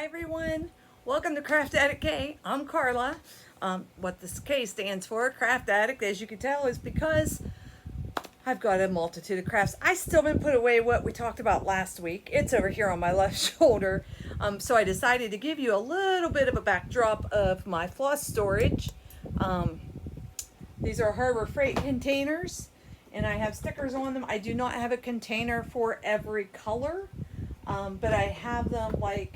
Hi everyone, welcome to Craft Addict K. I'm Carla. What this K stands for, Craft Addict, as you can tell, is because I've got a multitude of crafts. I still haven't put away what we talked about last week. It's over here on my left shoulder. So I decided to give you a little bit of a backdrop of my floss storage. These are Harbor Freight containers, and I have stickers on them. I do not have a container for every color, but I have them like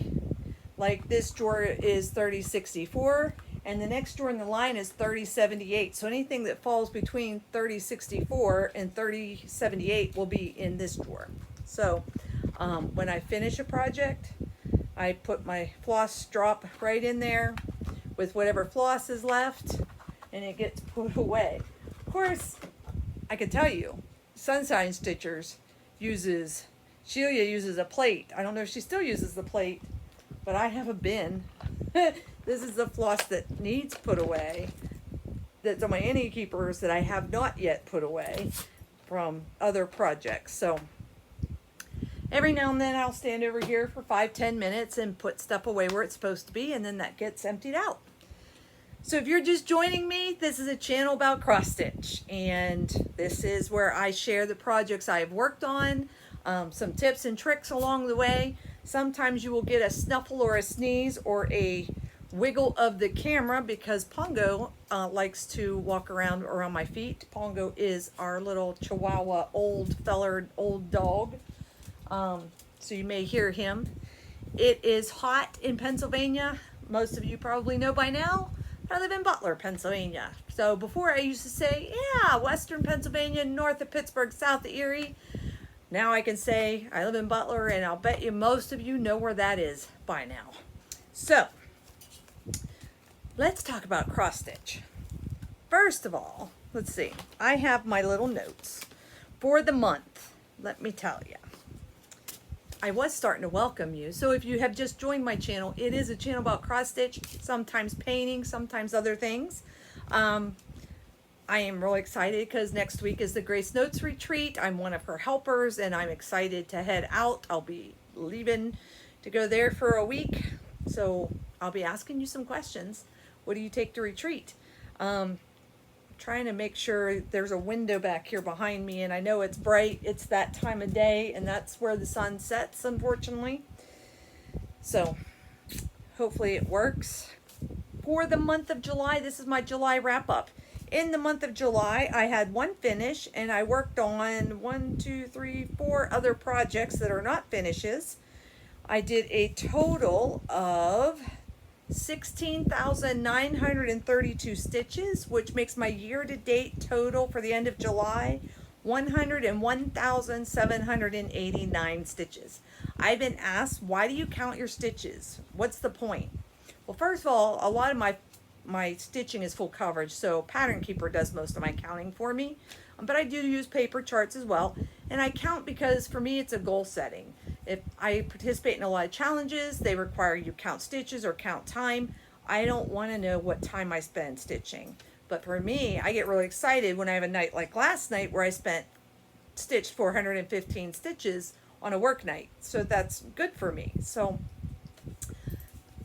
this drawer is 3064, and the next drawer in the line is 3078. So anything that falls between 3064 and 3078 will be in this drawer. So when I finish a project, I put my floss drop right in there with whatever floss is left, and it gets put away. Of course, I can tell you, Sunshine Stitchers Sheila uses a plate. I don't know if she still uses the plate, but I have a bin. This is the floss that needs put away. That's on my Innkeepers that I have not yet put away from other projects. So every now and then I'll stand over here for 5-10 minutes and put stuff away where it's supposed to be, and then that gets emptied out. So if you're just joining me, this is a channel about cross stitch, and this is where I share the projects I've worked on, some tips and tricks along the way. Sometimes you will get a snuffle or a sneeze or a wiggle of the camera because Pongo likes to walk around my feet. Pongo is our little Chihuahua old dog. So you may hear him. It is hot in Pennsylvania. Most of you probably know by now. I live in Butler, Pennsylvania. So before I used to say, yeah, Western Pennsylvania, north of Pittsburgh, south of Erie. Now I can say I live in Butler, and I'll bet you most of you know where that is by now. So let's talk about cross stitch. First of all, let's see. I have my little notes for the month. Let me tell you. I was starting to welcome you. So if you have just joined my channel, it is a channel about cross stitch, sometimes painting, sometimes other things. I am really excited because next week is the Grace Notes retreat. I'm one of her helpers, and I'm excited to head out. I'll be leaving to go there for a week. So I'll be asking you some questions. What do you take to retreat? Trying to make sure there's a window back here behind me, and I know it's bright. It's that time of day, and that's where the sun sets, unfortunately. So hopefully it works. For the month of July, this is my July wrap-up. In the month of July, I had one finish, and I worked on 4 other projects that are not finishes. I did a total of 16,932 stitches, which makes my year-to-date total for the end of July 101,789 stitches. I've been asked, why do you count your stitches? What's the point? Well, first of all, a lot of my stitching is full coverage, so Pattern Keeper does most of my counting for me, but I do use paper charts as well, and I count because for me it's a goal setting. If I participate in a lot of challenges, they require you count stitches or count time. I don't want to know what time I spend stitching, but for me, I get really excited when I have a night like last night where I stitched 415 stitches on a work night, so that's good for me. So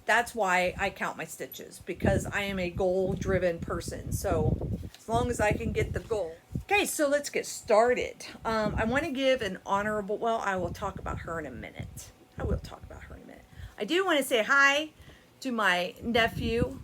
that's why I count my stitches, because I am a goal-driven person. So as long as I can get the goal. Okay, so let's get started. I want to give an honorable, well, I will talk about her in a minute. I do want to say hi to my nephew.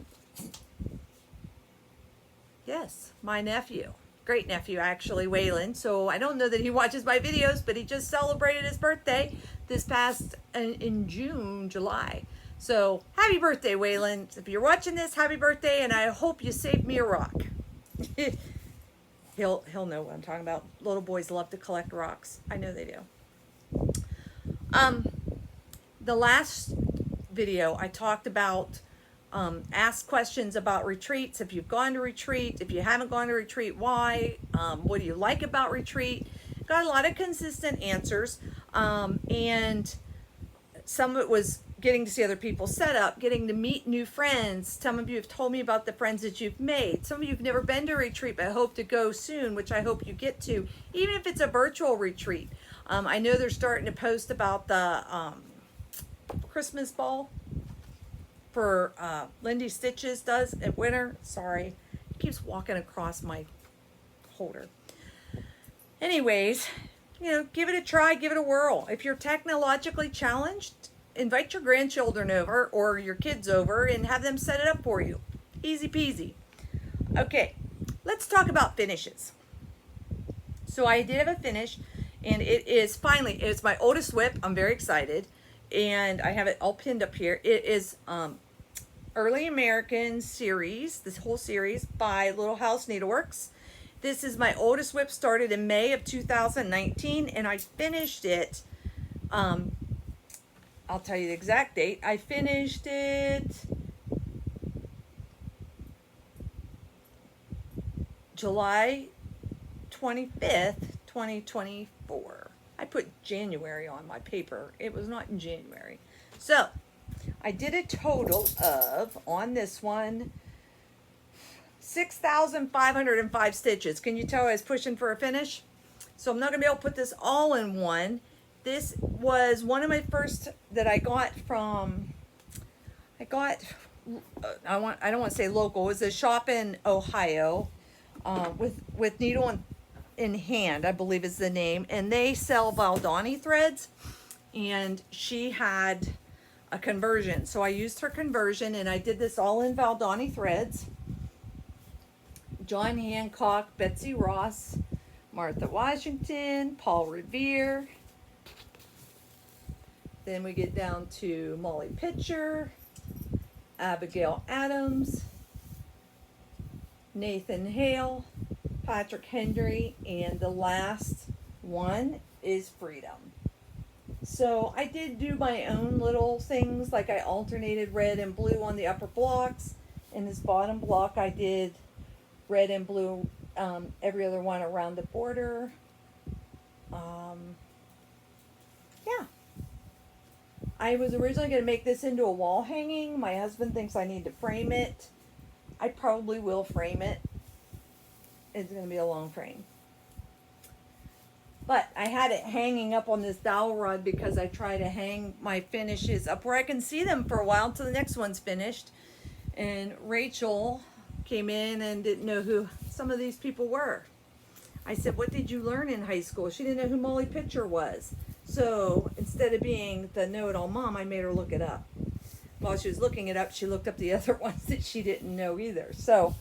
Yes, my nephew. Great nephew, actually, Waylon. So I don't know that he watches my videos, but he just celebrated his birthday this past in July. So happy birthday, Waylon. If you're watching this, happy birthday, and I hope you saved me a rock. He'll know what I'm talking about. Little boys love to collect rocks. I know they do. The last video I talked about ask questions about retreats. If you've gone to retreat, if you haven't gone to retreat, why? What do you like about retreat? Got a lot of consistent answers, and some of it was getting to see other people set up, getting to meet new friends. Some of you have told me about the friends that you've made. Some of you have never been to a retreat but hope to go soon, which I hope you get to, even if it's a virtual retreat. I know they're starting to post about the Christmas ball for Lindy Stitches does at winter. Sorry, it keeps walking across my holder. Anyways, you know, give it a try, give it a whirl. If you're technologically challenged, invite your grandchildren over or your kids over and have them set it up for you. Easy peasy. Okay, let's talk about finishes. So I did have a finish, and it is finally, it's my oldest whip. I'm very excited, and I have it all pinned up here. It is Early American series, this whole series by Little House Needleworks. This is my oldest whip, started in May of 2019, and I finished it, I'll tell you the exact date. I finished it July 25th, 2024. I put January on my paper. It was not in January. So I did a total of, on this one, 6,505 stitches. Can you tell I was pushing for a finish? So I'm not going to be able to put this all in one. This was one of my first that I got from, I don't want to say local. It was a shop in Ohio with needle in hand, I believe is the name. And they sell Valdani threads. And she had a conversion. So I used her conversion and I did this all in Valdani threads. John Hancock, Betsy Ross, Martha Washington, Paul Revere. Then we get down to Molly Pitcher, Abigail Adams, Nathan Hale, Patrick Henry, and the last one is Freedom. So I did do my own little things, like I alternated red and blue on the upper blocks. In this bottom block I did red and blue every other one around the border. Yeah. I was originally going to make this into a wall hanging. My husband thinks I need to frame it. I probably will frame it. It's going to be a long frame. But I had it hanging up on this dowel rod because I try to hang my finishes up where I can see them for a while until the next one's finished. And Rachel came in and didn't know who some of these people were. I said, what did you learn in high school? She didn't know who Molly Pitcher was. So instead of being the know-it-all mom, I made her look it up. While she was looking it up, she looked up the other ones that she didn't know either. So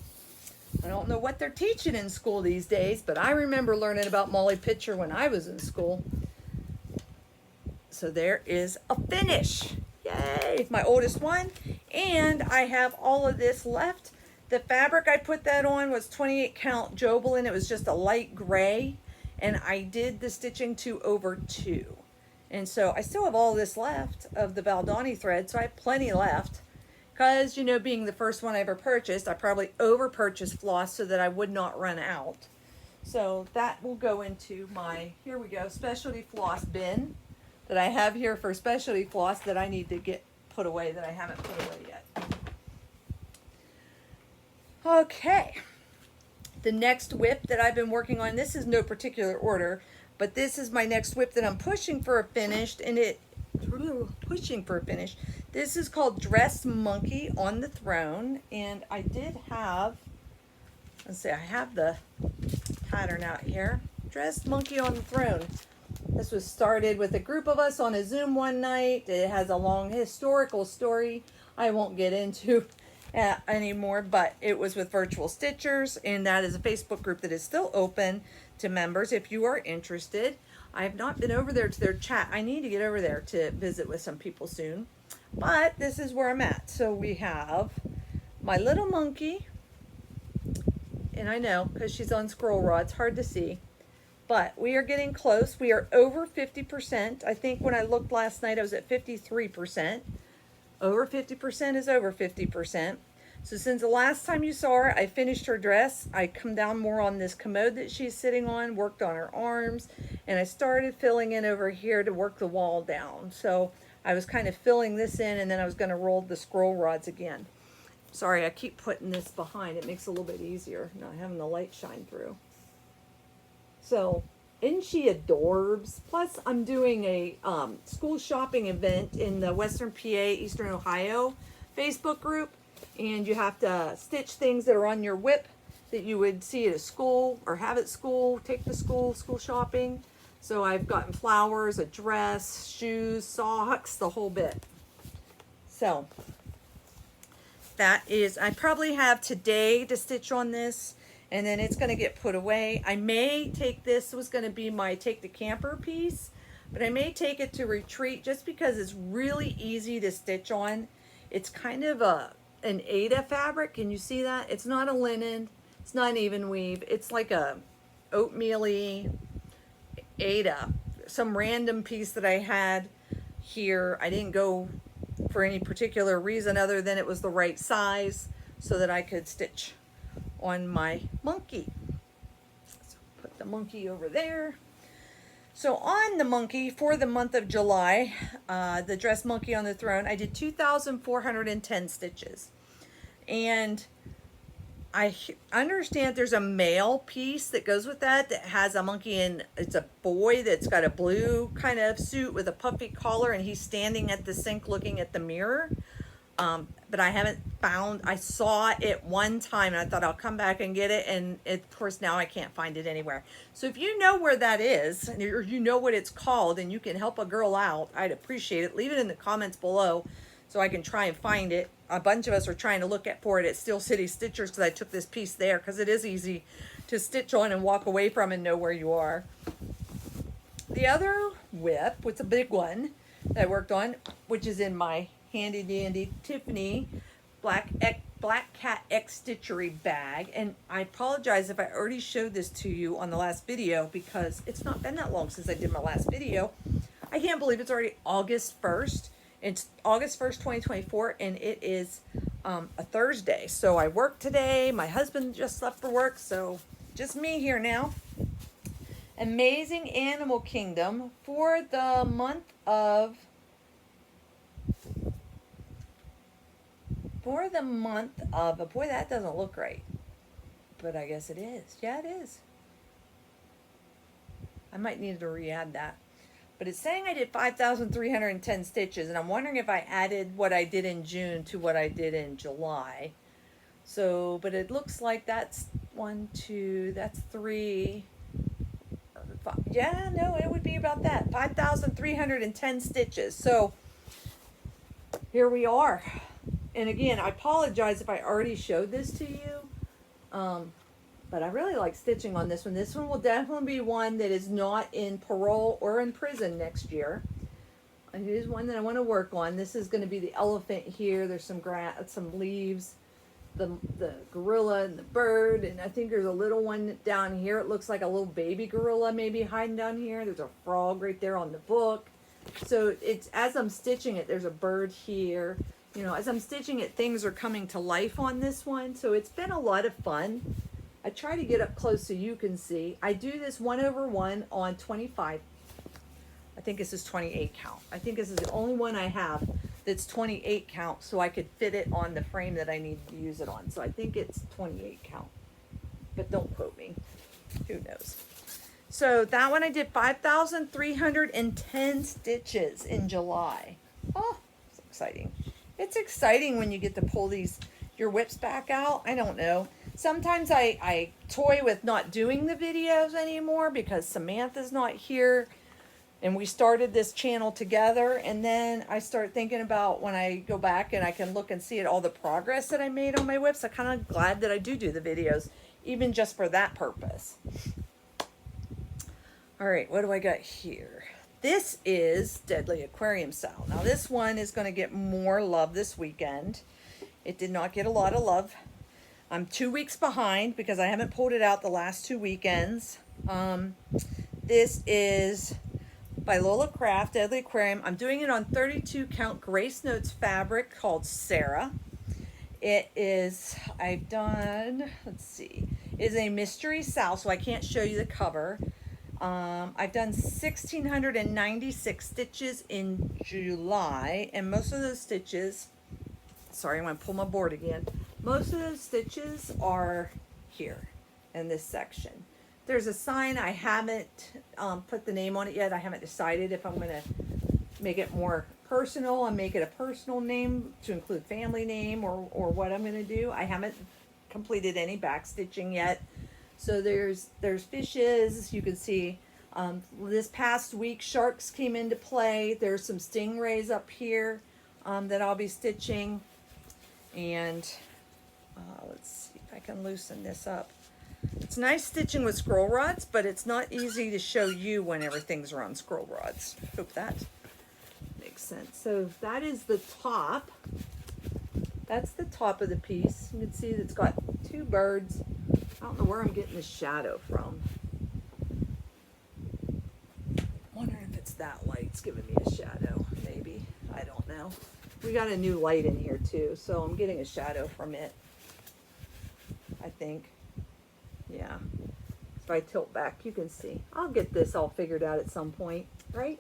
I don't know what they're teaching in school these days, but I remember learning about Molly Pitcher when I was in school. So there is a finish. Yay! My oldest one. And I have all of this left. The fabric I put that on was 28 count Jobelin. It was just a light gray. And I did the stitching to over 2. And so I still have all this left of the Valdani thread. So I have plenty left. Because, you know, being the first one I ever purchased, I probably over-purchased floss so that I would not run out. So that will go into my, here we go, specialty floss bin that I have here for specialty floss that I need to get put away that I haven't put away yet. Okay. The next whip that I've been working on, this is no particular order, but this is my next whip that I'm pushing for a finish, and This is called Dressed Monkey on the Throne, and I did have, let's see, I have the pattern out here. Dressed Monkey on the Throne. This was started with a group of us on a Zoom one night. It has a long historical story I won't get into anymore, but it was with Virtual Stitchers, and that is a Facebook group that is still open to members if you are interested. I have not been over there to their chat. I need to get over there to visit with some people soon. But this is where I'm at. So we have my little monkey. And I know, because she's on scroll rod, it's hard to see. But we are getting close. We are over 50%. I think when I looked last night, I was at 53%. Over 50% is over 50%. So since the last time you saw her, I finished her dress. I come down more on this commode that she's sitting on, worked on her arms, and I started filling in over here to work the wall down. So I was kind of filling this in, and then I was going to roll the scroll rods again. Sorry, I keep putting this behind. It makes it a little bit easier not having the light shine through. So, isn't she adorbs? Plus, I'm doing a school shopping event in the Western PA, Eastern Ohio, Facebook group, and you have to stitch things that are on your whip that you would see at a school or have at school, take to school shopping. So I've gotten flowers, a dress, shoes, socks, the whole bit. So that is, I probably have today to stitch on this, and then it's going to get put away. I may take this, was going to be my take the camper piece, but I may take it to retreat just because it's really easy to stitch on. It's kind of an Aida fabric. Can you see that? It's not a linen. It's not an even weave. It's like a oatmeal-y Aida. Some random piece that I had here. I didn't go for any particular reason other than it was the right size so that I could stitch on my monkey. So put the monkey over there. So on the monkey for the month of July, the dress monkey on the throne, I did 2,410 stitches. And I understand there's a male piece that goes with that has a monkey, and it's a boy that's got a blue kind of suit with a puffy collar, and he's standing at the sink looking at the mirror. But I haven't found, I saw it one time and I thought I'll come back and get it, and of course now I can't find it anywhere. So if you know where that is, or you know what it's called, and you can help a girl out, I'd appreciate it. Leave it in the comments below so I can try and find it. A bunch of us are trying to look for it at Steel City Stitchers because I took this piece there because it is easy to stitch on and walk away from and know where you are. The other whip, what's a big one that I worked on, which is in my handy dandy Tiffany Black Cat X Stitchery bag. And I apologize if I already showed this to you on the last video because it's not been that long since I did my last video. I can't believe it's already August 1st. It's August 1st, 2024, and it is a Thursday. So I worked today. My husband just left for work, so just me here now. Amazing Animal Kingdom for the month of... boy, that doesn't look right. But I guess it is. Yeah, it is. I might need to re-add that. But it's saying I did 5,310 stitches, and I'm wondering if I added what I did in June to what I did in July. So, but it looks like that's 1, 2, that's 3, 5. Yeah, no, it would be about that. 5,310 stitches. So, here we are. And again, I apologize if I already showed this to you. But I really like stitching on this one. This one will definitely be one that is not in parole or in prison next year. It is one that I want to work on. This is going to be the elephant here. There's some grass, some leaves, the gorilla and the bird, and I think there's a little one down here. It looks like a little baby gorilla maybe hiding down here. There's a frog right there on the book. So it's, as I'm stitching it, there's a bird here. You know, as I'm stitching it, things are coming to life on this one. So it's been a lot of fun. I try to get up close so you can see. I do this 1/1 on 25. I think this is 28 count. I think this is the only one I have that's 28 count, so I could fit it on the frame that I need to use it on. So I think it's 28 count, but don't quote me. Who knows? So that one I did 5,310 stitches in July. Oh, it's exciting. It's exciting when you get to pull your whips back out. I don't know. Sometimes I toy with not doing the videos anymore because Samantha's not here and we started this channel together, and then I start thinking about when I go back and I can look and see all the progress that I made on my whips. I'm kind of glad that I do the videos, even just for that purpose. All right, what do I got here? This is Deadly Aquarium style. Now this one is going to get more love this weekend. It did not get a lot of love. I'm 2 weeks behind because I haven't pulled it out the last 2 weekends. This is by Lola Craft, Deadly Aquarium. I'm doing it on 32 count Grace Notes fabric called Sarah. It is, I've done, let's see, it is a mystery Sal, so I can't show you the cover. I've done 1,696 stitches in July, and most of those stitches, sorry, I'm going to pull my board again. Most of those stitches are here in this section. There's a sign, I haven't put the name on it yet. I haven't decided if I'm going to make it more personal and make it a personal name to include family name or what I'm going to do. I haven't completed any back stitching yet. So there's fishes. You can see this past week sharks came into play. There's some stingrays up here that I'll be stitching. And let's see if I can loosen this up. It's nice stitching with scroll rods, but it's not easy to show you when everything's around scroll rods. Hope that makes sense. So that is the top. That's the top of the piece. You can see that it's got two birds. I don't know where I'm getting the shadow from. Wondering if it's that light's giving me a shadow. Maybe. I don't know. We got a new light in here too, so I'm getting a shadow from it. I think. Yeah. If I tilt back, you can see. I'll get this all figured out at some point, right?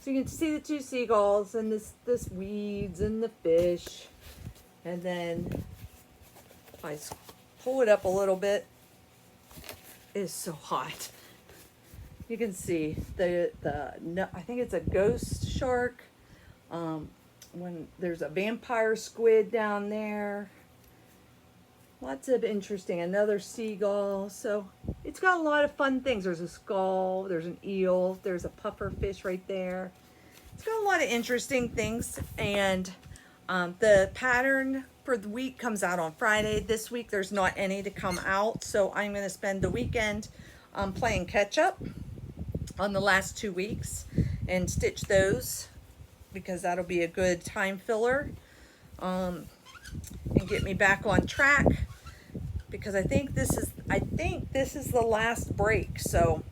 So you can see the two seagulls and this weeds and the fish. And then if I pull it up a little bit, it is so hot. You can see I think it's a ghost shark. When there's a vampire squid down there. Lots of interesting, another seagull. So it's got a lot of fun things. There's a skull, there's an eel, there's a puffer fish right there. It's got a lot of interesting things. And the pattern for the week comes out on Friday. This week there's not any to come out. So I'm going to spend the weekend playing catch up on the last 2 weeks and stitch those because that'll be a good time filler and get me back on track. Because I think this is the last break, so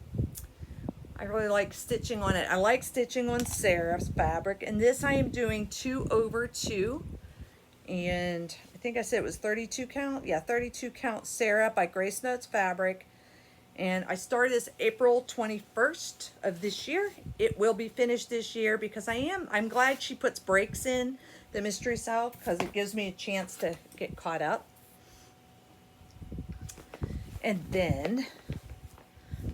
I really like stitching on it. I like stitching on Sarah's fabric, and this I am doing 2/2, and I think I said it was 32 count. Yeah, 32 count Sarah by Grace Notes Fabric, and I started this April 21st of this year. It will be finished this year because I'm glad she puts breaks in the Mystery South because it gives me a chance to get caught up. And then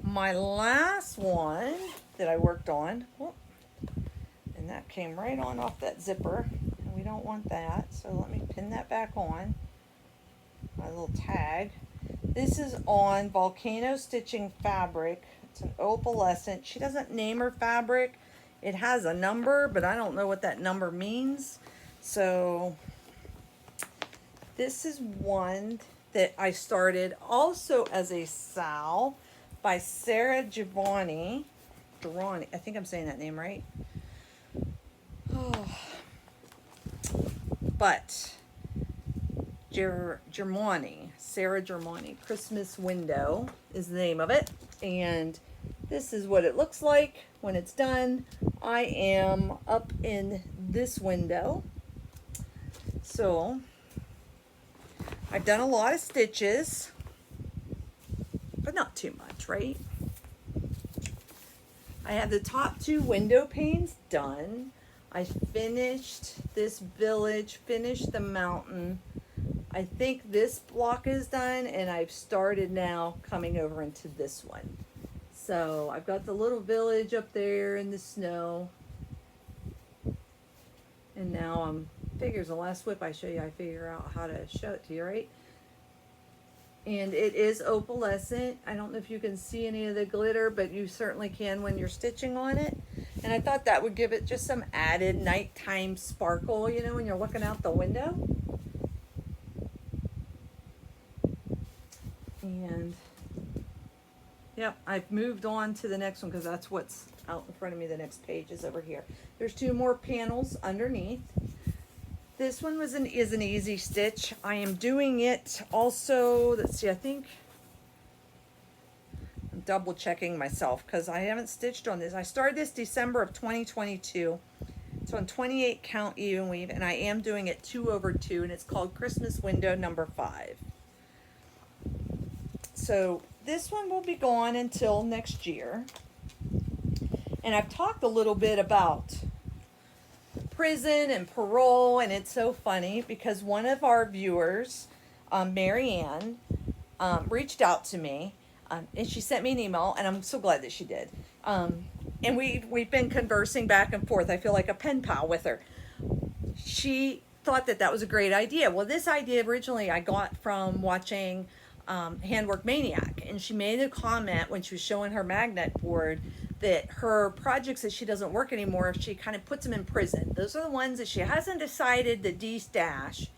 my last one that I worked on, and that came right on off that zipper, and we don't want that, so let me pin that back on, my little tag. This is on Volcano Stitching Fabric. It's an opalescent. She doesn't name her fabric. It has a number, but I don't know what that number means. So this is one that I started also as a Sal by Sarah Giovanni. I think I'm saying that name right. Oh. But Germani, Sarah Germani, Christmas Window is the name of it. And this is what it looks like when it's done. I am up in this window. So I've done a lot of stitches, but not too much, right? I have the top 2 window panes done. I finished this village, finished the mountain. I think this block is done, and I've started now coming over into this one. So I've got the little village up there in the snow. And now figures the last whip I show you, I figure out how to show it to you, right? And it is opalescent. I don't know if you can see any of the glitter, but you certainly can when you're stitching on it. And I thought that would give it just some added nighttime sparkle, you know, when you're looking out the window. And yep, I've moved on to the next one because that's what's out in front of me. The next page is over here. There's 2 more panels underneath. This one is an easy stitch. I am doing it also, let's see, I think, I'm double checking myself because I haven't stitched on this. I started this December of 2022. It's on 28 count even weave, and I am doing it 2/2, and it's called Christmas Window number 5. So this one will be gone until next year. And I've talked a little bit about prison and parole, and it's so funny because one of our viewers, Marianne, reached out to me, and she sent me an email, and I'm so glad that she did. And and we've been conversing back and forth. I feel like a pen pal with her. She thought that that was a great idea. Well, this idea originally I got from watching Handwork Maniac, and she made a comment when she was showing her magnet board that her projects that she doesn't work anymore, she kind of puts them in prison. Those are the ones that she hasn't decided to de-stash.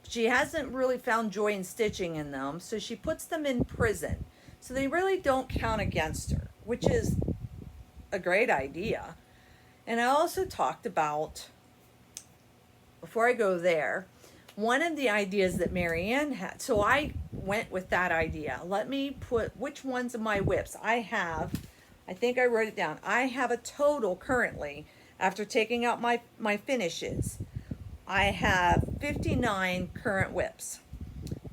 She hasn't really found joy in stitching in them, so she puts them in prison. So they really don't count against her, which is a great idea. And I also talked about, before I go there, one of the ideas that Marianne had, so I went with that idea. Let me put which ones of my whips I have. I think I wrote it down. I have a total currently, after taking out my finishes, I have 59 current whips.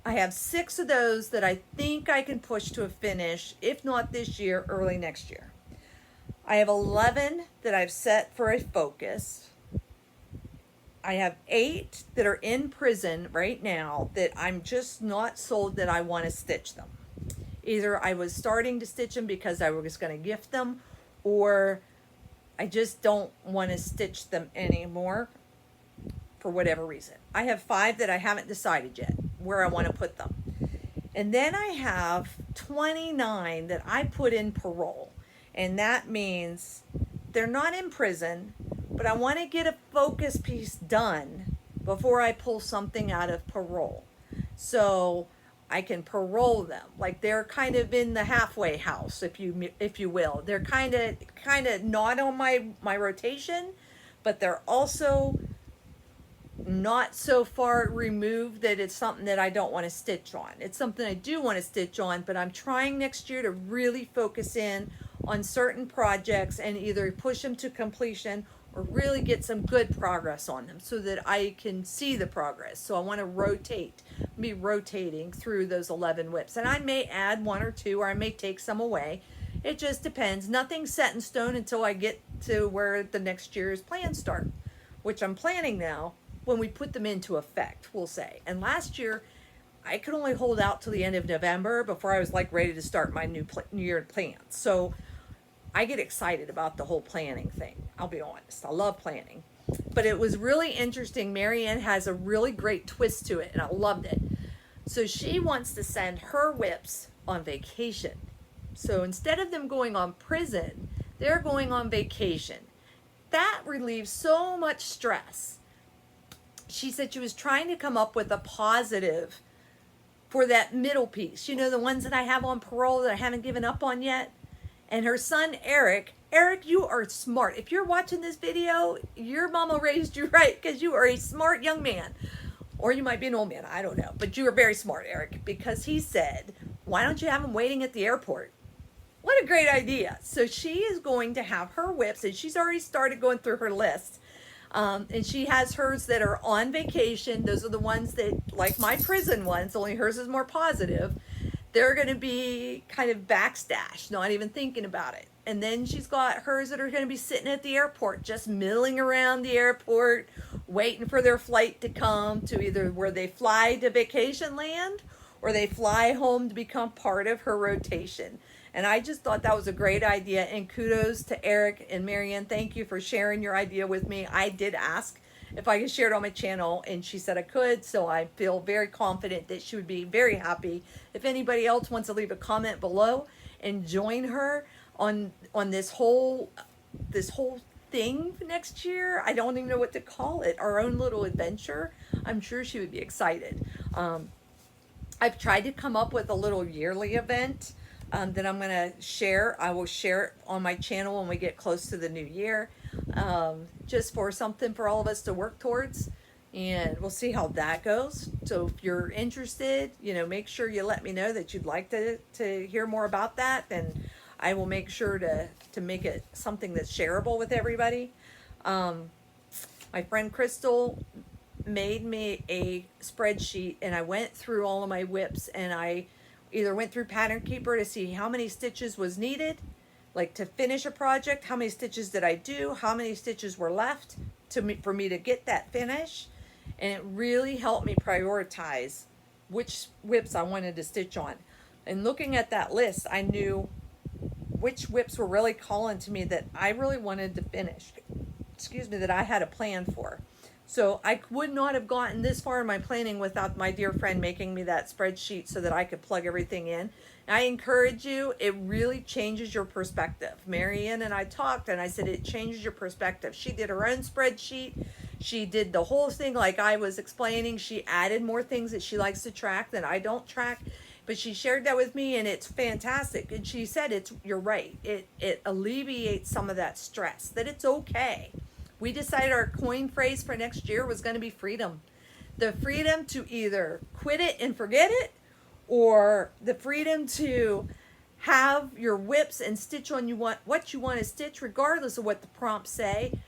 I have 6 of those that I think I can push to a finish, if not this year, early next year. I have 11 that I've set for a focus. I have 8 that are in prison right now that I'm just not sold that I want to stitch them. Either I was starting to stitch them because I was going to gift them, or I just don't want to stitch them anymore for whatever reason. I have 5 that I haven't decided yet where I want to put them. And then I have 29 that I put in parole. And that means they're not in prison, but I want to get a focus piece done before I pull something out of parole. So I can parole them. Like they're kind of in the halfway house, if you will. They're kind of not on my rotation, but they're also not so far removed that it's something that I don't want to stitch on. It's something I do want to stitch on, but I'm trying next year to really focus in on certain projects and either push them to completion or really get some good progress on them so that I can see the progress. So I want to be rotating through those 11 whips. And I may add 1 or 2, or I may take some away. It just depends. Nothing's set in stone until I get to where the next year's plans start, which I'm planning now when we put them into effect, we'll say. And last year, I could only hold out till the end of November before I was like ready to start my new year plans. So I get excited about the whole planning thing. I'll be honest. I love planning. But it was really interesting. Marianne has a really great twist to it, and I loved it. So she wants to send her whips on vacation. So instead of them going on prison, they're going on vacation. That relieves so much stress. She said she was trying to come up with a positive for that middle piece. You know, the ones that I have on parole that I haven't given up on yet. And her son, Eric, you are smart. If you're watching this video, your mama raised you right, because you are a smart young man. Or you might be an old man, I don't know. But you are very smart, Eric, because he said, why don't you have them waiting at the airport? What a great idea. So she is going to have her whips, and she's already started going through her list. And she has hers that are on vacation. Those are the ones that, like my prison ones, only hers is more positive. They're going to be kind of backstashed, not even thinking about it. And then she's got hers that are going to be sitting at the airport, just milling around the airport, waiting for their flight to come to either where they fly to vacation land or they fly home to become part of her rotation. And I just thought that was a great idea. And kudos to Eric and Marianne. Thank you for sharing your idea with me. I did ask if I could share it on my channel, and she said I could. So I feel very confident that she would be very happy. If anybody else wants to leave a comment below and join her on this whole thing next year, I don't even know what to call it, our own little adventure, I'm sure she would be excited. I've tried to come up with a little yearly event that I'm going to share. I will share it on my channel when we get close to the new year, just for something for all of us to work towards, and we'll see how that goes. So if you're interested, make sure you let me know that you'd like to hear more about that, and I will make sure to make it something that's shareable with everybody. My friend Crystal made me a spreadsheet, and I went through all of my whips, and I either went through Pattern Keeper to see how many stitches was needed, like to finish a project, how many stitches did I do, how many stitches were left for me to get that finish. And it really helped me prioritize which whips I wanted to stitch on. And looking at that list, I knew which whips were really calling to me that I really wanted to finish. Excuse me, that I had a plan for. So I would not have gotten this far in my planning without my dear friend making me that spreadsheet so that I could plug everything in. And I encourage you, it really changes your perspective. Marianne and I talked and I said it changes your perspective. She did her own spreadsheet. She did the whole thing like I was explaining. She added more things that she likes to track that I don't track. But she shared that with me and it's fantastic. And she said you're right. It alleviates some of that stress, that it's okay. We decided our coin phrase for next year was going to be freedom. The freedom to either quit it and forget it, or the freedom to have your whips and stitch on what you want to stitch regardless of what the prompts say,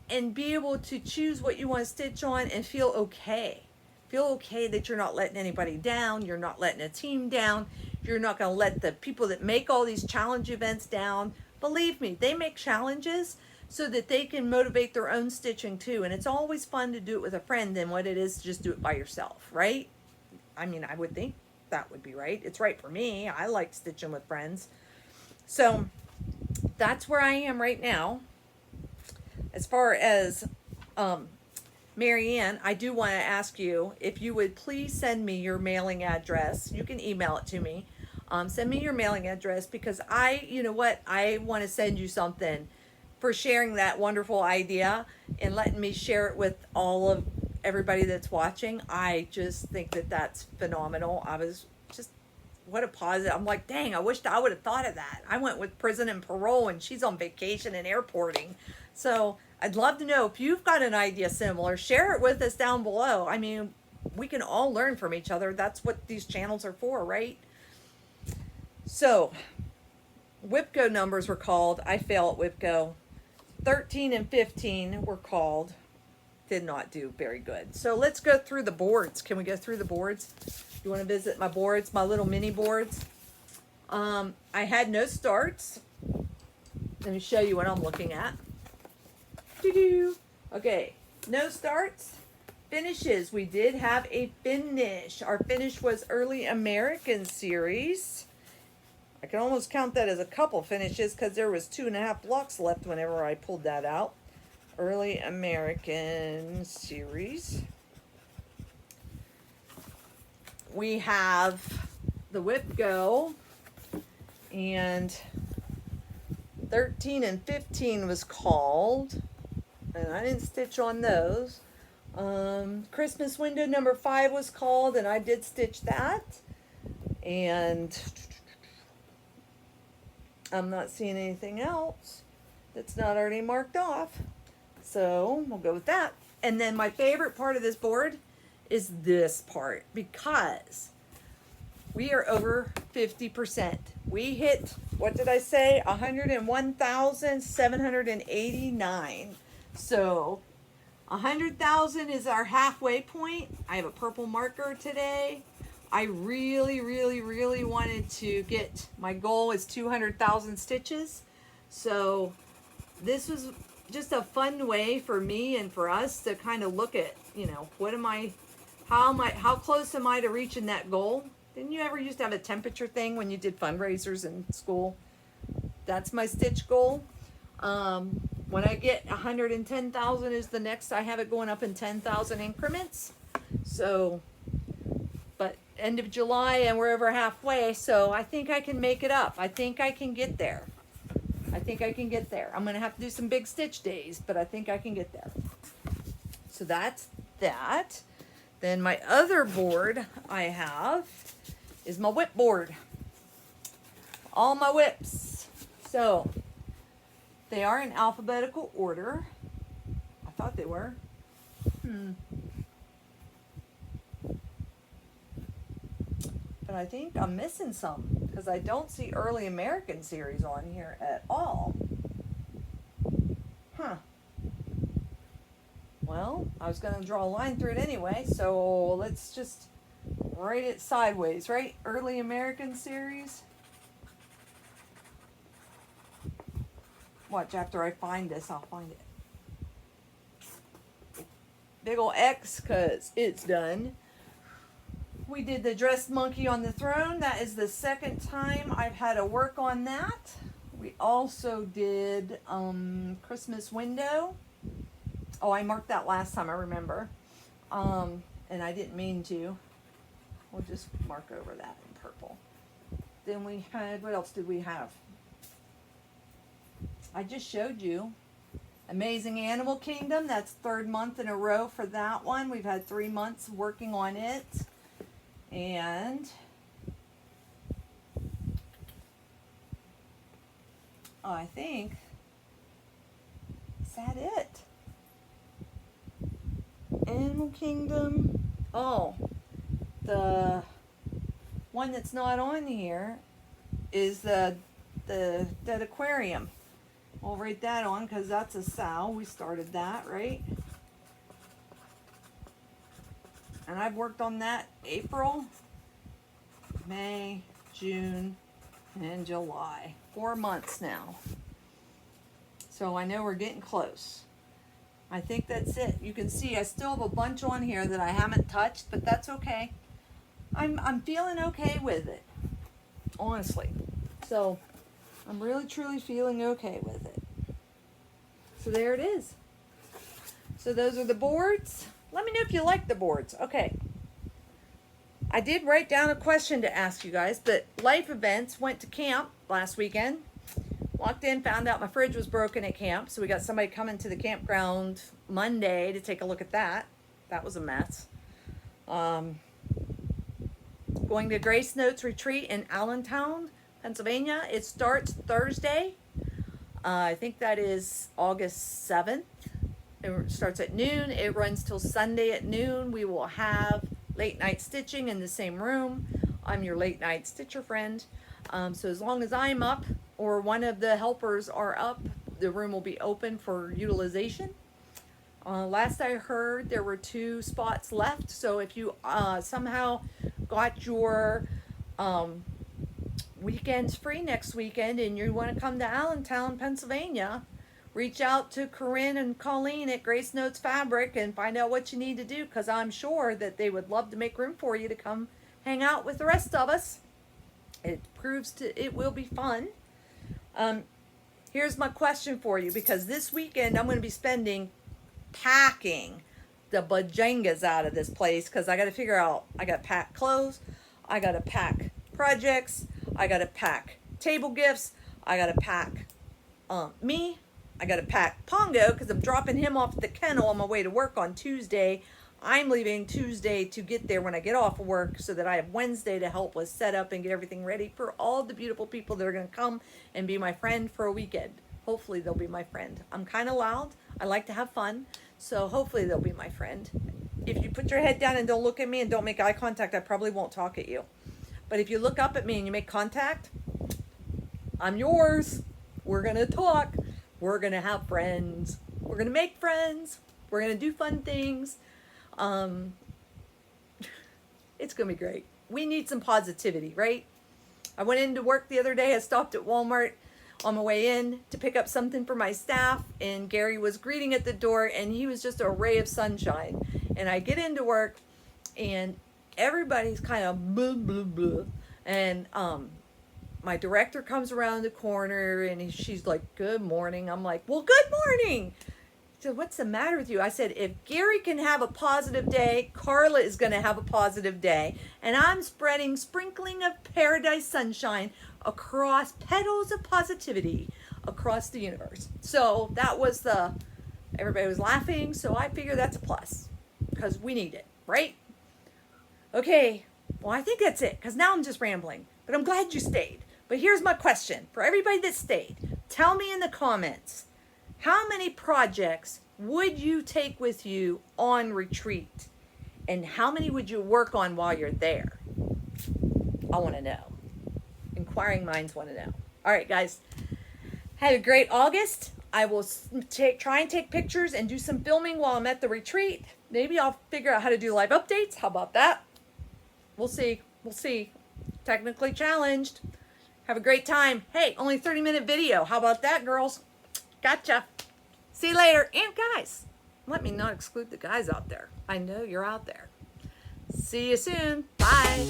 and be able to choose what you want to stitch on and feel okay. Feel okay that you're not letting anybody down, you're not letting a team down, you're not going to let the people that make all these challenge events down. Believe me, they make challenges so that they can motivate their own stitching too. And it's always fun to do it with a friend than what it is to just do it by yourself, right? I mean, I would think that would be right. It's right for me. I like stitching with friends. So that's where I am right now. As far as Marianne, I do want to ask you if you would please send me your mailing address. You can email it to me. Send me your mailing address because you know what? I want to send you something for sharing that wonderful idea and letting me share it with all of everybody that's watching. I just think that that's phenomenal. I was just, what a positive. I'm like, dang, I wished I would have thought of that. I went with prison and parole and she's on vacation and airporting. So I'd love to know if you've got an idea similar, share it with us down below. I mean, we can all learn from each other. That's what these channels are for, right? So WIPCO numbers were called. I fail at WIPCO. 13 and 15 were called. Did not do very good. So let's go through the boards. Can we go through the boards? You want to visit my boards, my little mini boards? I had no starts. Let me show you what I'm looking at. Doo-doo. Okay, no starts. Finishes. We did have a finish. Our finish was Early American Series. I can almost count that as a couple finishes because there was 2.5 blocks left whenever I pulled that out. Early American Series. We have the Whip Go, and 13 and 15 was called, and I didn't stitch on those. Christmas window number 5 was called, and I did stitch that. And I'm not seeing anything else that's not already marked off. So we'll go with that. And then my favorite part of this board is this part because we are over 50%. We hit, what did I say? 101,789. So 100,000 is our halfway point. I have a purple marker today. I really, really, really wanted to get, my goal is 200,000 stitches. So this was just a fun way for me and for us to kind of look at, you know, how close am I to reaching that goal? Didn't you ever used to have a temperature thing when you did fundraisers in school? That's my stitch goal. When I get 110,000 is the next, I have it going up in 10,000 increments. So, but end of July and we're over halfway, so I think I can make it up. I think I can get there. I think I can get there. I'm going to have to do some big stitch days, but I think I can get there. So that's that. Then my other board I have is my whip board. All my whips. So they are in alphabetical order. I thought they were. But I think I'm missing some because I don't see Early American Series on here at all. Huh. Well, I was going to draw a line through it anyway, so let's just write it sideways, right? Early American Series. Watch, after I find this, I'll find it. Big ol' X, because it's done. We did the dressed monkey on the throne. That is the second time I've had to work on that. We also did Christmas window. Oh, I marked that last time, I remember. And I didn't mean to. We'll just mark over that in purple. Then we had, what else did we have? I just showed you Amazing Animal Kingdom. That's third month in a row for that one. We've had 3 months working on it. And I think, is that it? Animal Kingdom. Oh, the one that's not on here is the Dead Aquarium. I'll write that on because that's a sow. We started that, right? And I've worked on that April, May, June, and July. 4 months now. So I know we're getting close. I think that's it. You can see I still have a bunch on here that I haven't touched, but that's okay. I'm feeling okay with it, honestly. So I'm really truly feeling okay with it. So there it is. So those are the boards. Let me know if you like the boards. Okay. I did write down a question to ask you guys, but Life Events went to camp last weekend. Walked in, found out my fridge was broken at camp, so we got somebody coming to the campground Monday to take a look at that. That was a mess. Going to Grace Notes Retreat in Allentown, Pennsylvania. It starts Thursday. I think that is August 7th. It starts at noon. It runs till Sunday at noon. We will have late night stitching in the same room. I'm your late night stitcher friend. So as long as I'm up or one of the helpers are up, the room will be open for utilization. Last I heard, there were 2 spots left. So if you somehow got your weekends free next weekend and you want to come to Allentown, Pennsylvania, reach out to Corinne and Colleen at Grace Notes Fabric and find out what you need to do, because I'm sure that they would love to make room for you to come hang out with the rest of us. It will be fun. Here's my question for you, because this weekend I'm going to be spending packing the bajangas out of this place, because I got to figure out, I got to pack clothes, I got to pack projects, I got to pack table gifts, I got to pack me, I got to pack Pongo because I'm dropping him off at the kennel on my way to work on Tuesday. I'm leaving Tuesday to get there when I get off of work so that I have Wednesday to help with setup and get everything ready for all the beautiful people that are going to come and be my friend for a weekend. Hopefully they'll be my friend. I'm kind of loud. I like to have fun. So hopefully they'll be my friend. If you put your head down and don't look at me and don't make eye contact, I probably won't talk at you. But if you look up at me and you make contact, I'm yours. We're going to talk. We're going to have friends. We're going to make friends. We're going to do fun things. It's going to be great. We need some positivity, right? I went into work the other day. I stopped at Walmart on my way in to pick up something for my staff, and Gary was greeting at the door, and he was just a ray of sunshine. And I get into work, and everybody's kind of blah, blah, blah. And my director comes around the corner, and she's like, "Good morning." I'm like, "Well, good morning." She said, "What's the matter with you?" I said, "If Gary can have a positive day, Carla is going to have a positive day. And I'm spreading sprinkling of paradise sunshine across petals of positivity across the universe." So that was everybody was laughing. So I figure that's a plus because we need it, right? Okay. Well, I think that's it, because now I'm just rambling, but I'm glad you stayed. But here's my question for everybody that stayed. Tell me in the comments, how many projects would you take with you on retreat? And how many would you work on while you're there? I want to know. Inquiring minds want to know. All right, guys. Have a great August. I will try and take pictures and do some filming while I'm at the retreat. Maybe I'll figure out how to do live updates. How about that? We'll see. We'll see. Technically challenged. Have a great time. Hey, only 30-minute video. How about that, girls? Gotcha. See you later. And guys, let me not exclude the guys out there. I know you're out there. See you soon. Bye.